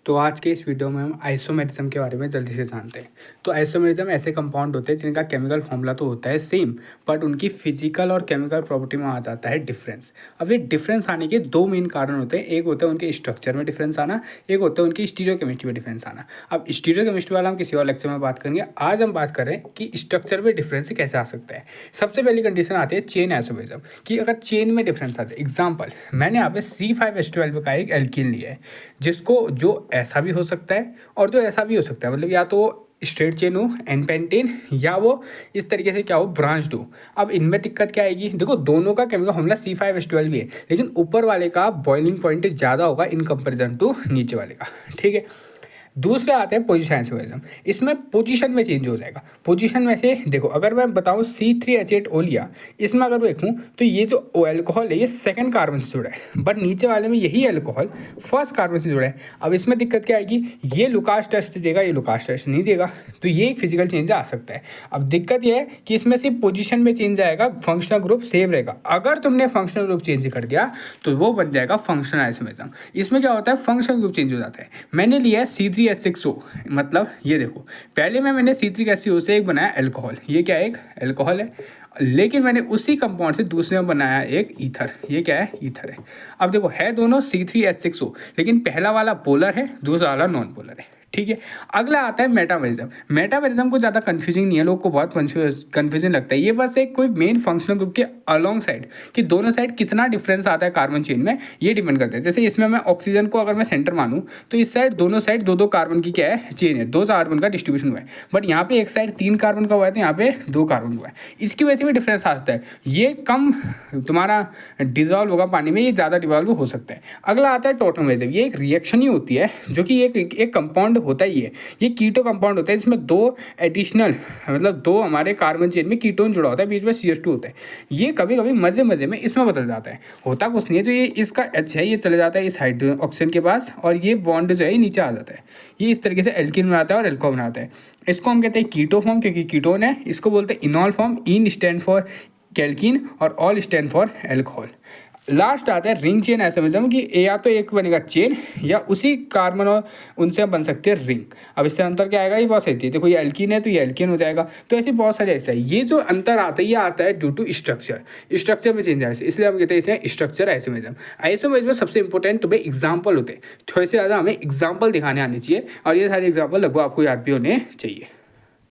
तो आज के इस वीडियो में हम आइसोमेरिज्म के बारे में जल्दी से जानते हैं। तो आइसोमेरिज्म ऐसे कंपाउंड होते हैं जिनका केमिकल फॉर्मूला तो होता है सेम, बट उनकी फिजिकल और केमिकल प्रॉपर्टी में आ जाता है डिफरेंस। अब ये डिफरेंस आने के दो मेन कारण होते हैं। एक होता है उनके स्ट्रक्चर में डिफरेंस आना, एक होता है उनकी स्टीरियोकेमिस्ट्री में डिफरेंस आना। अब स्टीरियोकेमिस्ट्री वाला हम किसी और लेक्चर में बात करेंगे। आज हम बात कर रहे हैं कि स्ट्रक्चर में डिफरेंस कैसे आ सकता है। सबसे पहली कंडीशन आती है चेन आइसोमेरिज्म की। अगर चेन में डिफरेंस आता है, एग्जाम्पल मैंने यहाँ पे C5H12 का एक एल्कीन लिया है, जिसको जो ऐसा भी हो सकता है और जो ऐसा भी हो सकता है, मतलब या तो स्ट्रेट चेन हो एन पेंटेन या वो इस तरीके से क्या हो ब्रांच्ड हो। अब इनमें दिक्कत क्या आएगी, देखो दोनों का केमिकल फॉर्मूला C5H12 भी है, लेकिन ऊपर वाले का बॉइलिंग पॉइंट ज़्यादा होगा इन कंपेरिजन टू नीचे वाले का। ठीक है, दूसरे आते हैं पोजीशन आइसोमेरिज्म। इसमें पोजीशन में चेंज हो जाएगा। पोजीशन में से देखो, अगर मैं बताऊं C3H8O लिया, इसमें अगर देखूं तो ये जो अल्कोहल है ये सेकंड कार्बन से जुड़ा है, बट नीचे वाले में यही अल्कोहल फर्स्ट कार्बन से जुड़ा है। अब इसमें दिक्कत क्या आएगी, ये लुकास टेस्ट देगा, ये लुकास टेस्ट नहीं देगा, तो ये एक फिजिकल चेंज आ सकता है। अब दिक्कत ये है कि इसमें सिर्फ पोजीशन में चेंज आएगा, फंक्शनल ग्रुप सेम रहेगा। अगर तुमने फंक्शनल ग्रुप चेंज कर दिया तो वो बन जाएगा फंक्शनल आइसोमेरिज्म। इसमें क्या होता है, फंक्शनल ग्रुप चेंज हो जाता है। मैंने लिया है C3H6O, मतलब ये देखो पहले में मैंने C3HCO से एक बनाया अल्कोहल, ये क्या है, एक अल्कोहल है, लेकिन मैंने उसी कंपाउंड से दूसरे में बनाया एक ईथर, ये क्या है, ईथर है। अब देखो है दोनों C3H6O, लेकिन पहला वाला पोलर है, दूसरा वाला नॉन पोलर है। ठीक है, अगला आता है मेटामेरिज्म। मेटामेरिज्म को ज़्यादा कंफ्यूजिंग नहीं है, लोग को बहुत कंफ्यूजन लगता है। ये बस एक कोई मेन फंक्शनल ग्रुप के अलोंग साइड कि दोनों साइड कितना डिफरेंस आता है कार्बन चेन में, ये डिपेंड करता है। जैसे इसमें मैं ऑक्सीजन को अगर मैं सेंटर मानूँ तो इस साइड दोनों साइड दो दो कार्बन की क्या है, चेन है, दो कार्बन का डिस्ट्रीब्यूशन हुआ है, बट यहाँ पे एक साइड 3 कार्बन का हुआ है तो यहाँ पे 2 कार्बन हुआ है। इसकी वजह से भी डिफरेंस आता है। ये कम तुम्हारा डिजॉल्व होगा पानी में, ये ज़्यादा डिजॉल्व हो सकता है। अगला आता है टॉटोमेरिज्म। ये एक रिएक्शन ही होती है जो कि एक कंपाउंड होता ही है, ये कीटो कंपाउंड होता है, जिसमें दो एडिशनल मतलब दो हमारे कार्बन चेन में कीटोन जुड़ा होता है, बीच में CH2 होता है। ये कभी कभी मजे मजे में इसमें बदल जाता है, होता कुछ नहीं है। जो ये इसका H है ये चले जाता है इस हाइड्रोजन ऑक्सीजन के पास, और ये बॉन्ड जो है नीचे आ जाता है। ये इस तरीके से एल्किन बनाता है और एल्कोहल बनाता है। इसको हम कहते हैं कीटो फॉर्म, क्योंकि कीटोन है। इसको बोलते हैं enol form, en stand for alkene और ol stand for alcohol. Last आता है रिंग चेन आइसोमेरिज्म कि या तो एक बनेगा चेन या उसी कार्बन और उनसे बन सकते हैं रिंग। अब इससे अंतर क्या आएगा, ये बहुत सही थी, देखो ये एल्कीन है तो ये एल्कीन हो जाएगा। तो ऐसे बहुत सारे ऐसा है। ये जो अंतर आता है ये आता है ड्यू टू स्ट्रक्चर में चेंज आए, इसलिए हम कहते हैं इसे स्ट्रक्चर आइसोमेरिज्म। आइसोमेरिज्म में सबसे इंपॉर्टेंट तुम्हें एग्जाम्पल होते हैं, थोड़े से ज़्यादा हमें एग्जाम्पल दिखाने आने चाहिए, और ये सारे एग्जाम्पल लगभग आपको याद भी होने चाहिए।